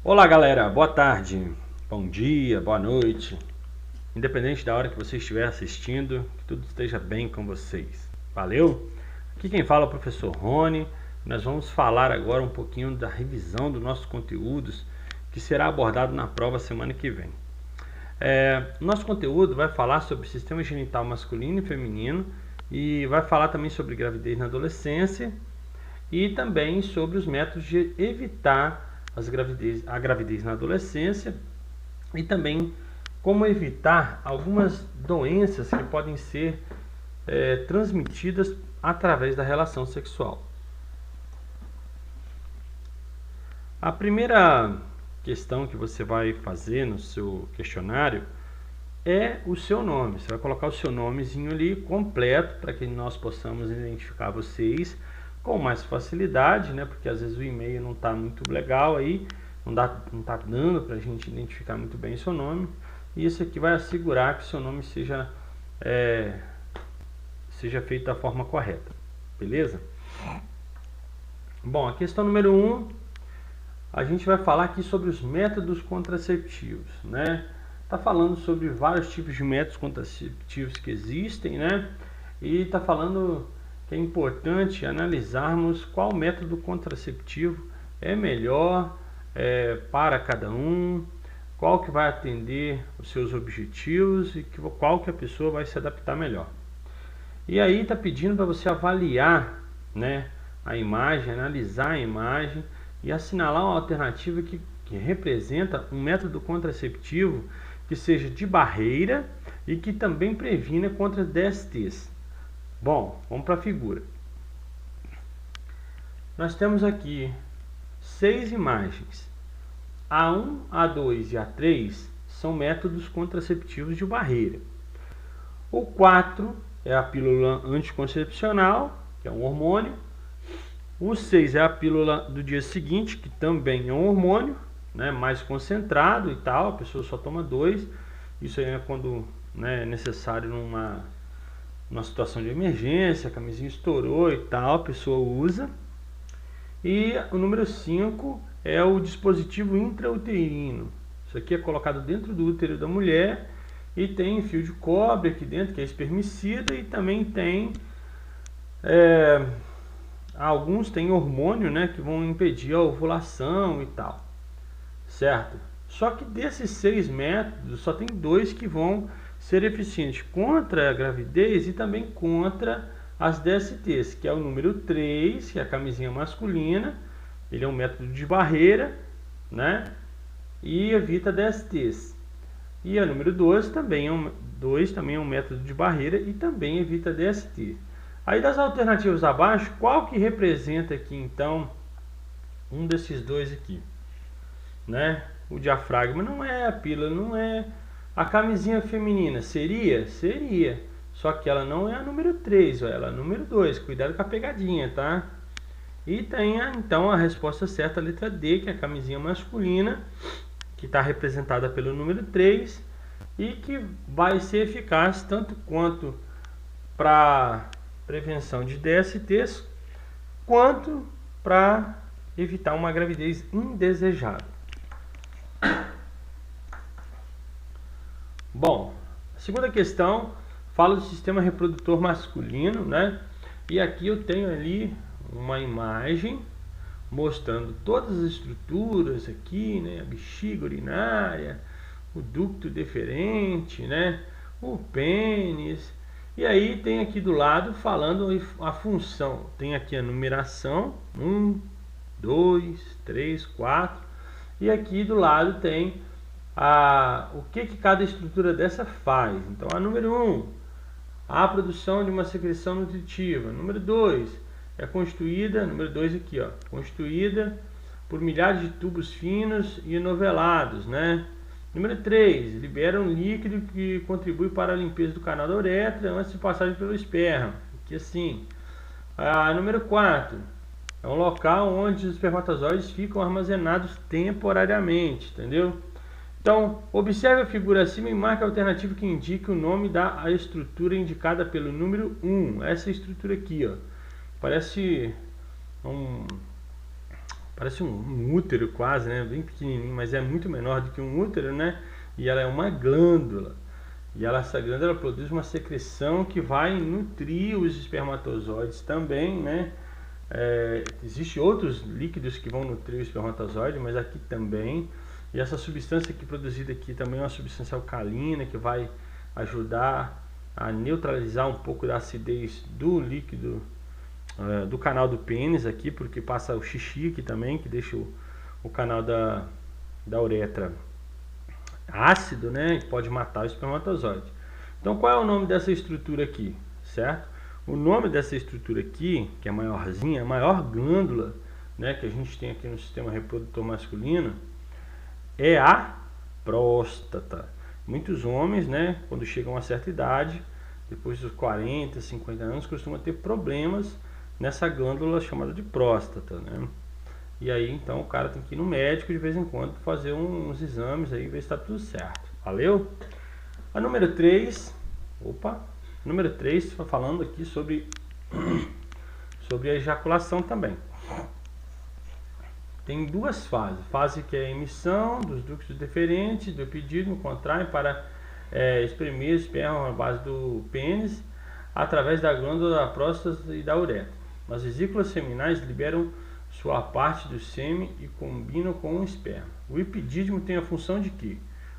Olá galera, boa tarde, bom dia, boa noite, independente da hora que você estiver assistindo, que tudo esteja bem com vocês, valeu? Aqui quem fala é o professor Rony. Nós vamos falar agora um pouquinho da revisão dos nossos conteúdos, que será abordado na prova semana que vem. Nosso conteúdo vai falar sobre sistema genital masculino e feminino, e vai falar também sobre gravidez na adolescência, e também sobre os métodos de evitar a gravidez na adolescência, e também como evitar algumas doenças que podem ser transmitidas através da relação sexual. A primeira questão que você vai fazer no seu questionário é o seu nome. Você vai colocar o seu nomezinho ali completo para que nós possamos identificar vocês com mais facilidade, né? Porque às vezes o e-mail não está muito legal aí, não está dando para a gente identificar muito bem o seu nome. E isso aqui vai assegurar que o seu nome seja feito da forma correta, beleza? Bom, a questão número 1, a gente vai falar aqui sobre os métodos contraceptivos, né? Tá falando sobre vários tipos de métodos contraceptivos que existem, né? E tá falando que é importante analisarmos qual método contraceptivo é melhor para cada um, qual que vai atender os seus objetivos e qual que a pessoa vai se adaptar melhor. E aí tá pedindo para você avaliar, né, a imagem, analisar a imagem e assinalar uma alternativa que representa um método contraceptivo que seja de barreira e que também previna contra DSTs. Bom, vamos para a figura. Nós temos aqui 6 imagens. A1, A2 e A3 são métodos contraceptivos de barreira. O 4 é a pílula anticoncepcional, que é um hormônio. O 6 é a pílula do dia seguinte, que também é um hormônio, né, mais concentrado e tal, a pessoa só toma 2. Isso aí é quando, né, é necessário numa situação de emergência, a camisinha estourou e tal, a pessoa usa. E o número 5 é o dispositivo intrauterino. Isso aqui é colocado dentro do útero da mulher e tem fio de cobre aqui dentro, que é espermicida, e também tem alguns têm hormônio, né, que vão impedir a ovulação e tal, certo? Só que desses 6 métodos, só tem 2 que vão ser eficientes contra a gravidez e também contra as DSTs, que é o número 3, que é a camisinha masculina. Ele é um método de barreira, né, e evita DSTs. E o número 2 também é um método de barreira e também evita DST. Aí das alternativas abaixo, qual que representa aqui então um desses 2 aqui, né? O diafragma não é, a pílula não é, a camisinha feminina seria? Seria, só que ela não é a número 3, ela é a número 2, cuidado com a pegadinha, tá? E tem então a resposta certa, a letra D, que é a camisinha masculina, que está representada pelo número 3 e que vai ser eficaz tanto quanto para prevenção de DSTs, quanto para evitar uma gravidez indesejada. Bom, a segunda questão fala do sistema reprodutor masculino, né? E aqui eu tenho ali uma imagem mostrando todas as estruturas aqui, né? A bexiga urinária, o ducto deferente, né? O pênis. E aí tem aqui do lado falando a função. Tem aqui a numeração, 1, 2, 3, 4. E aqui do lado tem o que cada estrutura dessa faz. Então a número 1, a produção de uma secreção nutritiva. Número 2, é constituída, número 2 aqui, ó, constituída por milhares de tubos finos e enovelados, né? Número 3, libera um líquido que contribui para a limpeza do canal da uretra antes de passagem pelo esperma. Aqui assim. Número 4, é um local onde os espermatozoides ficam armazenados temporariamente, entendeu? Então, observe a figura acima e marque a alternativa que indica o nome da estrutura indicada pelo número 1. Essa estrutura aqui, ó. Parece parece um útero quase, né? Bem pequenininho, mas é muito menor do que um útero, né? E ela é uma glândula. E essa glândula produz uma secreção que vai nutrir os espermatozoides também, né? Existem outros líquidos que vão nutrir o espermatozoide, mas aqui também. E essa substância aqui produzida aqui também é uma substância alcalina que vai ajudar a neutralizar um pouco da acidez do líquido do canal do pênis aqui, porque passa o xixi aqui também, que deixa o canal da uretra ácido, né? E pode matar o espermatozoide. Então qual é o nome dessa estrutura aqui, certo? O nome dessa estrutura aqui, que é maiorzinha, a maior glândula, né, que a gente tem aqui no sistema reprodutor masculino, é a próstata. Muitos homens, né, quando chegam a certa idade, depois dos 40, 50 anos, costumam ter problemas nessa glândula chamada de próstata, né? E aí, então, o cara tem que ir no médico de vez em quando fazer uns exames aí, ver se está tudo certo. Valeu? A número 3, número 3, falando aqui sobre a ejaculação também. Tem duas fases. Fase que é a emissão dos ductos deferentes do epidídimo, contraem para exprimir esperma na base do pênis através da glândula da próstata e da uretra. As vesículas seminais liberam sua parte do sêmen e combinam com o esperma. O epidídimo tem a função de quê?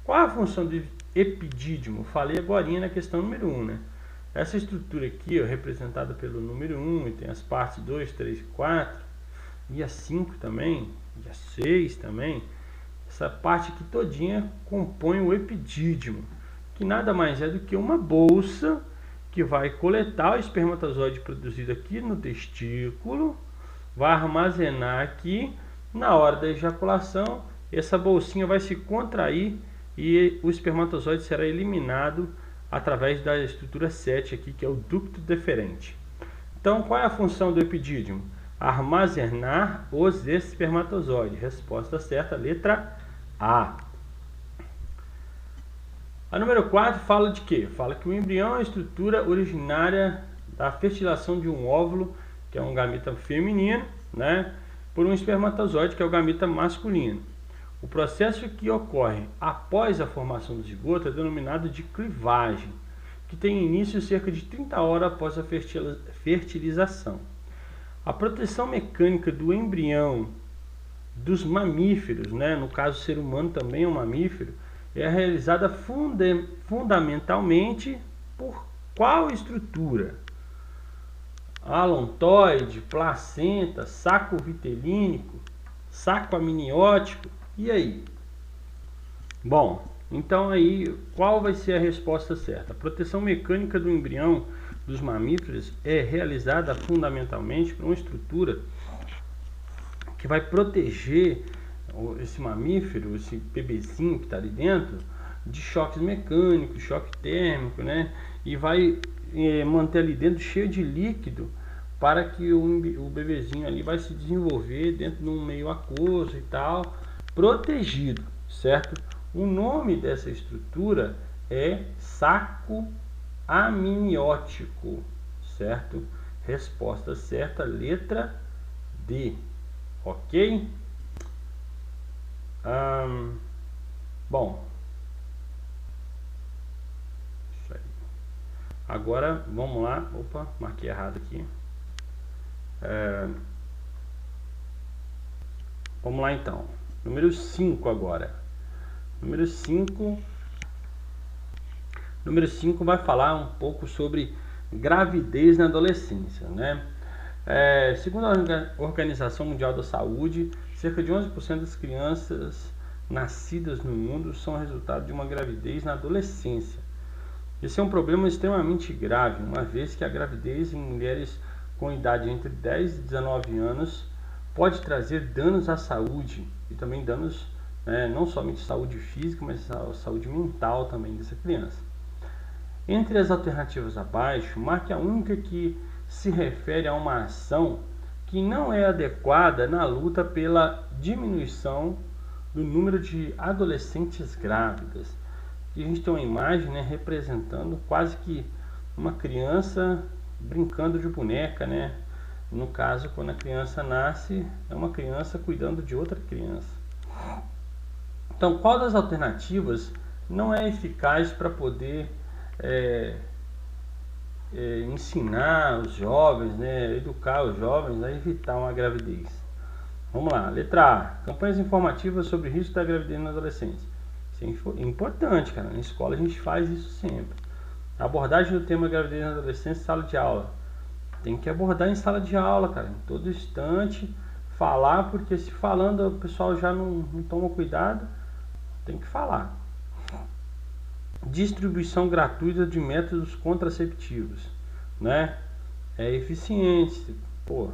Qual é a função do epidídimo? Falei agora na questão número 1, né? Essa estrutura aqui, ó, representada pelo número 1, e tem as partes 2, 3 e 4, e a 5 também, e a 6 também. Essa parte aqui todinha compõe o epidídimo, que nada mais é do que uma bolsa que vai coletar o espermatozoide produzido aqui no testículo, vai armazenar aqui, na hora da ejaculação, essa bolsinha vai se contrair e o espermatozoide será eliminado através da estrutura 7 aqui, que é o ducto deferente. Então, qual é a função do epidídimo? Armazenar os espermatozoides. Resposta certa, letra A. A número 4 fala de quê? Fala que o embrião é a estrutura originária da fertilização de um óvulo, que é um gameta feminino, né, por um espermatozoide, que é o gameta masculino. O processo que ocorre após a formação do zigoto é denominado de clivagem, que tem início cerca de 30 horas após a fertilização. A proteção mecânica do embrião dos mamíferos, né, no caso o ser humano também é um mamífero, é realizada fundamentalmente por qual estrutura? Alontoide, placenta, saco vitelínico, saco amniótico. E aí? Bom, então aí qual vai ser a resposta certa? A proteção mecânica do embrião dos mamíferos é realizada fundamentalmente por uma estrutura que vai proteger esse mamífero, esse bebezinho que está ali dentro, de choques mecânicos, choque térmico, né? E vai manter ali dentro cheio de líquido para que o bebezinho ali vai se desenvolver dentro de um meio aquoso e tal, protegido, certo? O nome dessa estrutura é saco amniótico, certo? Resposta certa, letra D, ok? Bom, isso aí. Agora vamos lá. Opa, marquei errado aqui. Vamos lá então. Número 5 agora. Número 5 vai falar um pouco sobre gravidez na adolescência, né? Segundo a Organização Mundial da Saúde, cerca de 11% das crianças nascidas no mundo são resultado de uma gravidez na adolescência. Esse é um problema extremamente grave, uma vez que a gravidez em mulheres com idade entre 10 e 19 anos pode trazer danos à saúde e também danos, não somente saúde física, mas a saúde mental também dessa criança. Entre as alternativas abaixo, marque a única que se refere a uma ação que não é adequada na luta pela diminuição do número de adolescentes grávidas. Aqui a gente tem uma imagem, né, representando quase que uma criança brincando de boneca, né, No caso, quando a criança nasce, é uma criança cuidando de outra criança. Então, qual das alternativas não é eficaz para poder ensinar os jovens, né, educar os jovens a evitar uma gravidez? Vamos lá, letra A. Campanhas informativas sobre o risco da gravidez na adolescência. Isso é importante, cara. Na escola a gente faz isso sempre. Abordagem do tema gravidez na adolescência em sala de aula. Tem que abordar em sala de aula, cara. Em todo instante, falar, porque se falando o pessoal já não toma cuidado. Tem que falar. Distribuição gratuita de métodos contraceptivos, né? É eficiente, pô.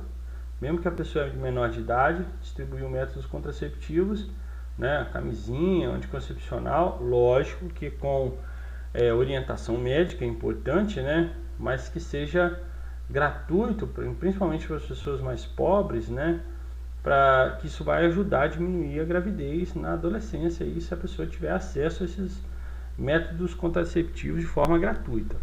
Mesmo que a pessoa é de menor de idade, distribuir métodos contraceptivos, né? Camisinha, anticoncepcional, lógico que com orientação médica é importante, né? Mas que seja gratuito, principalmente para as pessoas mais pobres, né? Para que isso vai ajudar a diminuir a gravidez na adolescência, e se a pessoa tiver acesso a esses métodos contraceptivos de forma gratuita.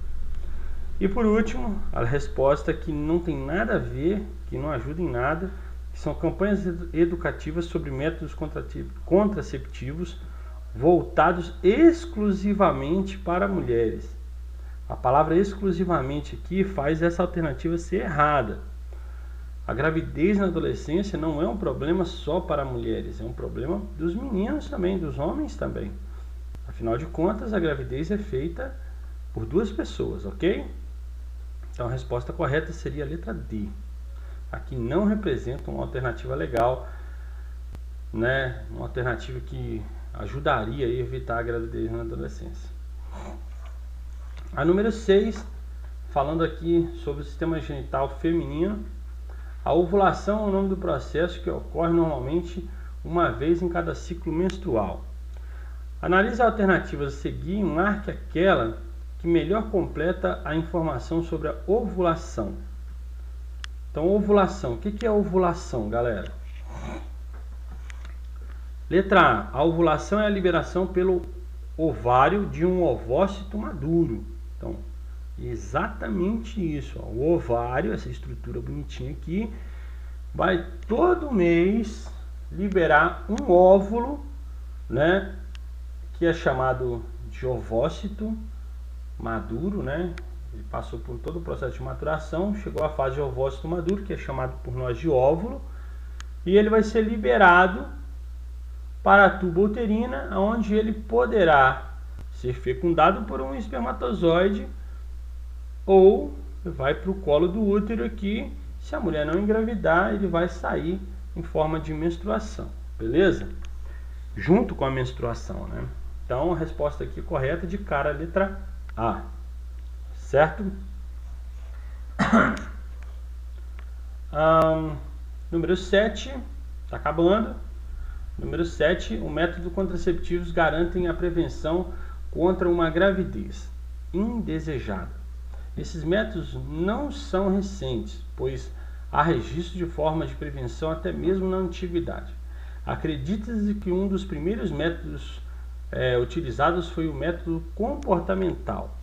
E por último, a resposta que não tem nada a ver, que não ajuda em nada, que são campanhas educativas sobre métodos contraceptivos voltados exclusivamente para mulheres. A palavra exclusivamente aqui faz essa alternativa ser errada. A gravidez na adolescência não é um problema só para mulheres, é um problema dos meninos também, dos homens também. Afinal de contas, a gravidez é feita por duas pessoas, ok? Então a resposta correta seria a letra D. Aqui não representa uma alternativa legal, né? Uma alternativa que ajudaria a evitar a gravidez na adolescência. A número 6, falando aqui sobre o sistema genital feminino. A ovulação é o nome do processo que ocorre normalmente uma vez em cada ciclo menstrual. Analise a alternativa a seguir e marque aquela que melhor completa a informação sobre a ovulação. Então, ovulação. O que é ovulação, galera? Letra A. A ovulação é a liberação pelo ovário de um ovócito maduro. Então, exatamente isso. Ó. O ovário, essa estrutura bonitinha aqui, vai todo mês liberar um óvulo, né? Que é chamado de ovócito maduro, né? Ele passou por todo o processo de maturação, chegou à fase de ovócito maduro, que é chamado por nós de óvulo, e ele vai ser liberado para a tuba uterina, onde ele poderá ser fecundado por um espermatozoide ou vai para o colo do útero aqui. Se a mulher não engravidar, ele vai sair em forma de menstruação, beleza? Junto com a menstruação, né? Então, a resposta aqui correta de cara, letra A. Certo? Número 7, está acabando. Número 7, o método contraceptivos garantem a prevenção contra uma gravidez indesejada. Esses métodos não são recentes, pois há registro de formas de prevenção até mesmo na antiguidade. Acredita-se que um dos primeiros métodos utilizados foi o método comportamental,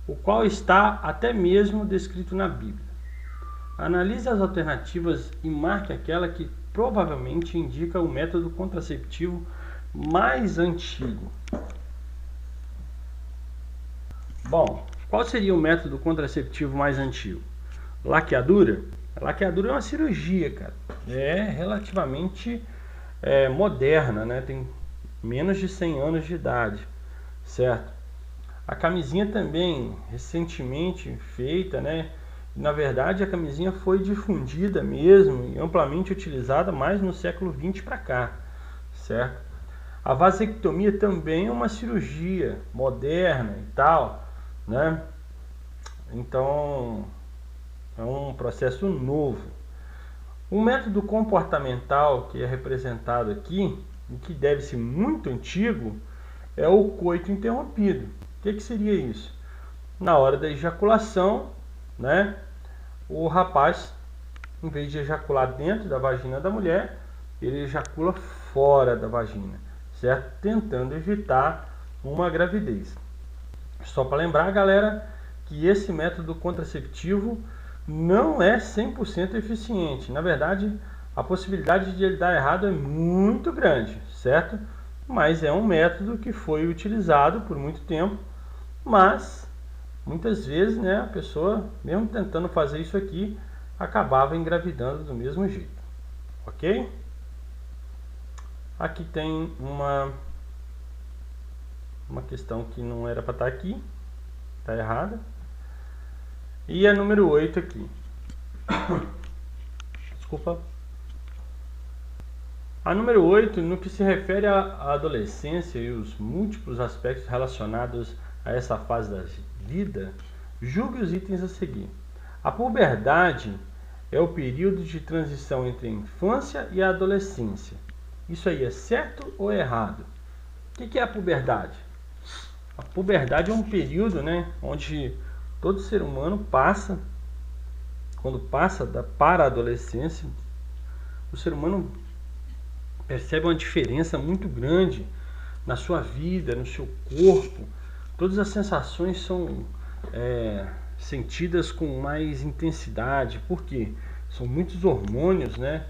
o qual está até mesmo descrito na Bíblia. Analise as alternativas e marque aquela que provavelmente indica o método contraceptivo mais antigo. Bom, qual seria o método contraceptivo mais antigo? Laqueadura? A laqueadura é uma cirurgia, cara. É relativamente moderna, né? Tem menos de 100 anos de idade, certo? A camisinha também, recentemente feita, né? Na verdade, a camisinha foi difundida mesmo e amplamente utilizada mais no século XX para cá, certo? A vasectomia também é uma cirurgia moderna e tal, né? Então, é um processo novo. O método comportamental que é representado aqui, e que deve ser muito antigo, é o coito interrompido. O que seria isso? Na hora da ejaculação, né, o rapaz, em vez de ejacular dentro da vagina da mulher, ele ejacula fora da vagina, certo? Tentando evitar uma gravidez. Só para lembrar, galera, que esse método contraceptivo não é 100% eficiente. Na verdade, a possibilidade de ele dar errado é muito grande, certo? Mas é um método que foi utilizado por muito tempo, mas muitas vezes, né, a pessoa, mesmo tentando fazer isso aqui, acabava engravidando do mesmo jeito, ok? Aqui tem uma questão que não era para estar aqui, está errada. E a número 8 aqui. Desculpa. A número 8, no que se refere à adolescência e os múltiplos aspectos relacionados a essa fase da vida, julgue os itens a seguir. A puberdade é o período de transição entre a infância e a adolescência. Isso aí é certo ou errado? O que é a puberdade? A puberdade é um período, né, onde todo ser humano passa, quando passa para a adolescência, o ser humano percebe uma diferença muito grande na sua vida, no seu corpo. Todas as sensações são sentidas com mais intensidade. Por quê? São muitos hormônios, né,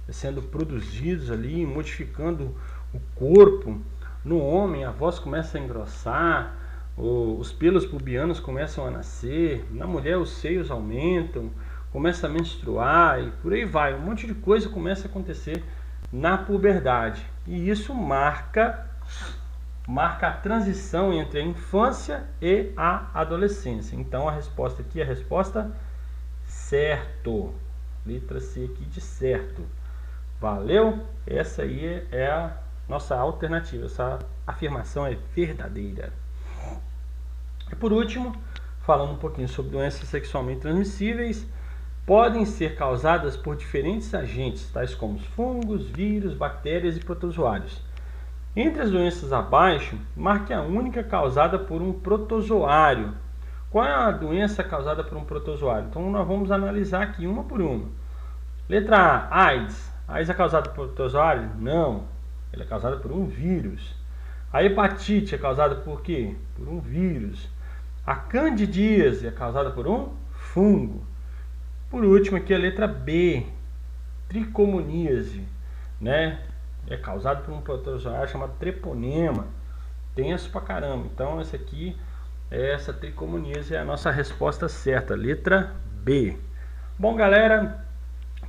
sendo produzidos ali, modificando o corpo. No homem, a voz começa a engrossar, os pelos pubianos começam a nascer. Na mulher, os seios aumentam, começa a menstruar e por aí vai. Um monte de coisa começa a acontecer na puberdade. E isso marca a transição entre a infância e a adolescência. Então a resposta aqui é a resposta certo. Letra C aqui de certo. Valeu? Essa aí é a nossa alternativa. Essa afirmação é verdadeira. E por último, falando um pouquinho sobre doenças sexualmente transmissíveis, podem ser causadas por diferentes agentes, tais como fungos, vírus, bactérias e protozoários. Entre as doenças abaixo, marque a única causada por um protozoário. Qual é a doença causada por um protozoário? Então nós vamos analisar aqui uma por uma. Letra A, AIDS. AIDS é causada por protozoário? Não. Ela é causada por um vírus. A hepatite é causada por quê? Por um vírus. A candidíase é causada por um fungo. Por último aqui a letra B, tricomoníase, né? É causado por um protozoário chamado treponema. Tenso pra caramba. Então essa tricomoníase é a nossa resposta certa, letra B. Bom, galera,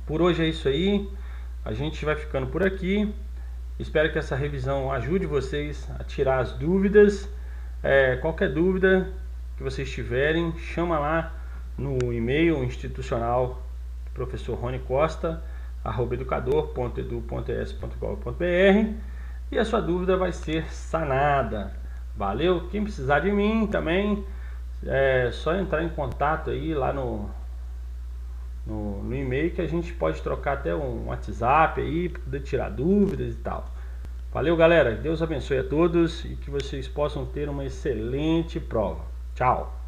por hoje é isso aí. A gente vai ficando por aqui. Espero que essa revisão ajude vocês a tirar as dúvidas. Qualquer dúvida que vocês tiverem, chama lá no e-mail institucional do professor Rony Costa, @educador.edu.es.gov.br, e a sua dúvida vai ser sanada. Valeu? Quem precisar de mim também, é só entrar em contato aí lá no e-mail, que a gente pode trocar até um WhatsApp aí para poder tirar dúvidas e tal. Valeu, galera. Deus abençoe a todos e que vocês possam ter uma excelente prova. Tchau.